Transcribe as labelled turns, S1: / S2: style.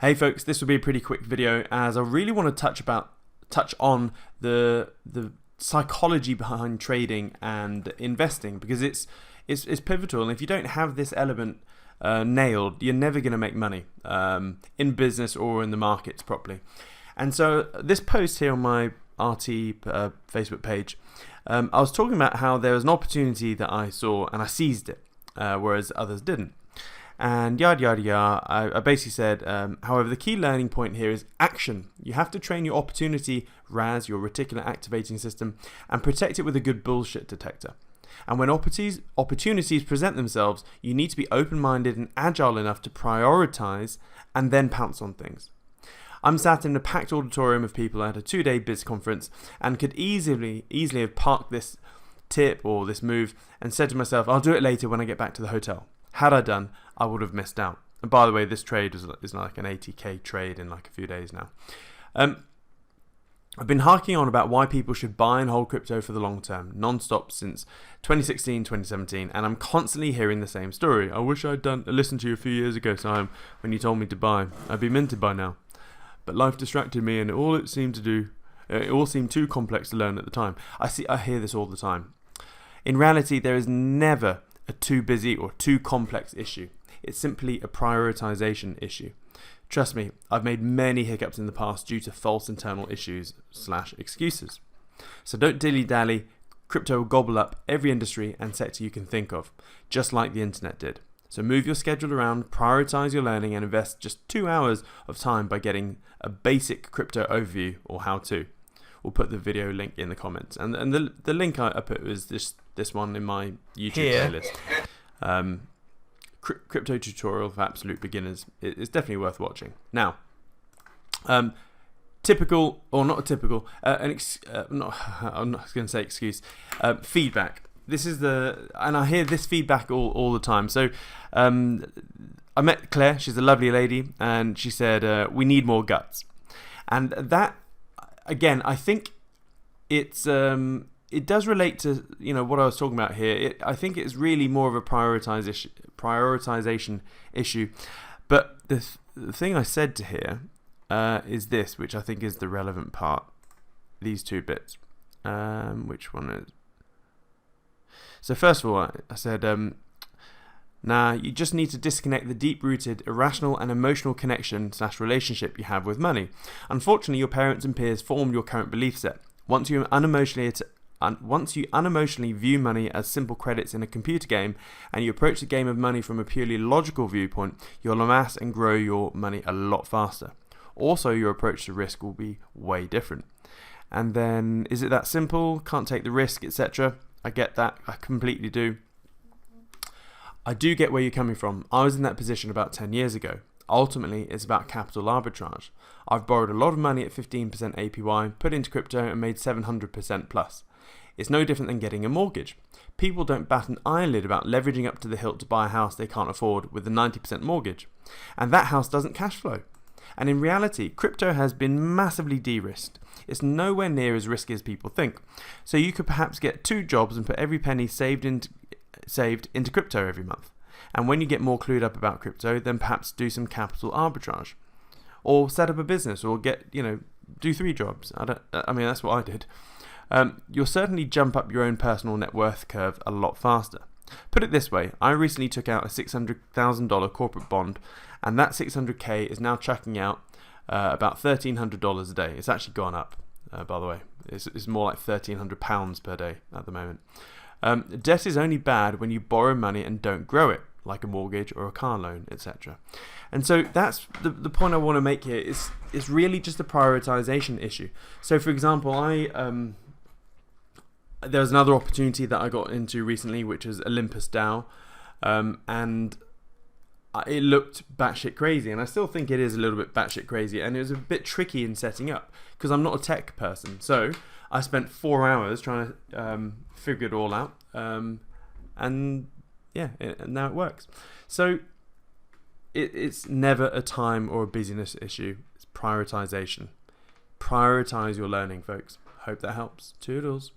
S1: Hey folks, this will be a pretty quick video as I really want to touch on the psychology behind trading and investing, because it's pivotal, and if you don't have this element nailed, you're never going to make money in business or in the markets properly. And so this post here on my RT Facebook page, I was talking about how there was an opportunity that I saw and I seized it, whereas others didn't. And yada yada yada. I basically said, however, the key learning point here is action. You have to train your opportunity RAS, your reticular activating system, and protect it with a good bullshit detector. And when opportunities present themselves, you need to be open-minded and agile enough to prioritize and then pounce on things. I'm sat in a packed auditorium of people at a 2-day biz conference and could easily have parked this tip or this move and said to myself, I'll do it later when I get back to the hotel. Had I done, I would have missed out. And by the way, this trade is like an 80k trade in like a few days now. I've been harking on about why people should buy and hold crypto for the long term, non-stop since 2016, 2017, and I'm constantly hearing the same story. I wish I'd listened to you a few years ago, Siam, when you told me to buy. I'd be minted by now. But life distracted me, and it all seemed too complex to learn at the time. I hear this all the time. In reality, there is never a too busy or too complex issue. It's simply a prioritization issue. Trust me, I've made many hiccups in the past due to false internal issues / excuses. So don't dilly-dally. Crypto will gobble up every industry and sector you can think of, just like the internet did. So move your schedule around, prioritize your learning, and invest just 2 hours of time by getting a basic crypto overview or how-to. We'll put the video link in the comments, and the link I put was this one in my YouTube playlist. Crypto tutorial for absolute beginners. It's definitely worth watching. Now, typical or not typical, I'm not going to say excuse. Feedback. This is and I hear this feedback all the time. So I met Claire. She's a lovely lady, and she said we need more guts, and that. Again, I think it does relate to what I was talking about here. I think it's really more of a prioritization issue. But the thing I said to here is this, which I think is the relevant part. These two bits. Which one is? So first of all, I said, nah, you just need to disconnect the deep-rooted, irrational and emotional connection / relationship you have with money. Unfortunately, your parents and peers formed your current belief set. Once you unemotionally view money as simple credits in a computer game, and you approach the game of money from a purely logical viewpoint, you'll amass and grow your money a lot faster. Also, your approach to risk will be way different. And then, is it that simple? Can't take the risk, etc.? I get that. I completely do. I do get where you're coming from. I was in that position about 10 years ago. Ultimately, it's about capital arbitrage. I've borrowed a lot of money at 15% APY, put into crypto and made 700% plus. It's no different than getting a mortgage. People don't bat an eyelid about leveraging up to the hilt to buy a house they can't afford with a 90% mortgage. And that house doesn't cash flow. And in reality, crypto has been massively de-risked. It's nowhere near as risky as people think. So you could perhaps get 2 jobs and put every penny saved into crypto every month. And when you get more clued up about crypto, then perhaps do some capital arbitrage, or set up a business, or do 3 jobs. I mean, that's what I did. You'll certainly jump up your own personal net worth curve a lot faster. Put it this way, I recently took out a $600,000 corporate bond, and that $600K is now chucking out about $1,300 a day. It's actually gone up, by the way. It's more like £1,300 per day at the moment. Debt is only bad when you borrow money and don't grow it, like a mortgage or a car loan, etc. And so that's the point I want to make here. It's really just a prioritization issue. So for example, there was another opportunity that I got into recently, which was Olympus DAO, and it looked batshit crazy, and I still think it is a little bit batshit crazy, and it was a bit tricky in setting up because I'm not a tech person. So I spent 4 hours trying to figure it all out, and yeah, now it works. So it's never a time or a busyness issue. It's prioritization. Prioritize your learning, folks. Hope that helps. Toodles.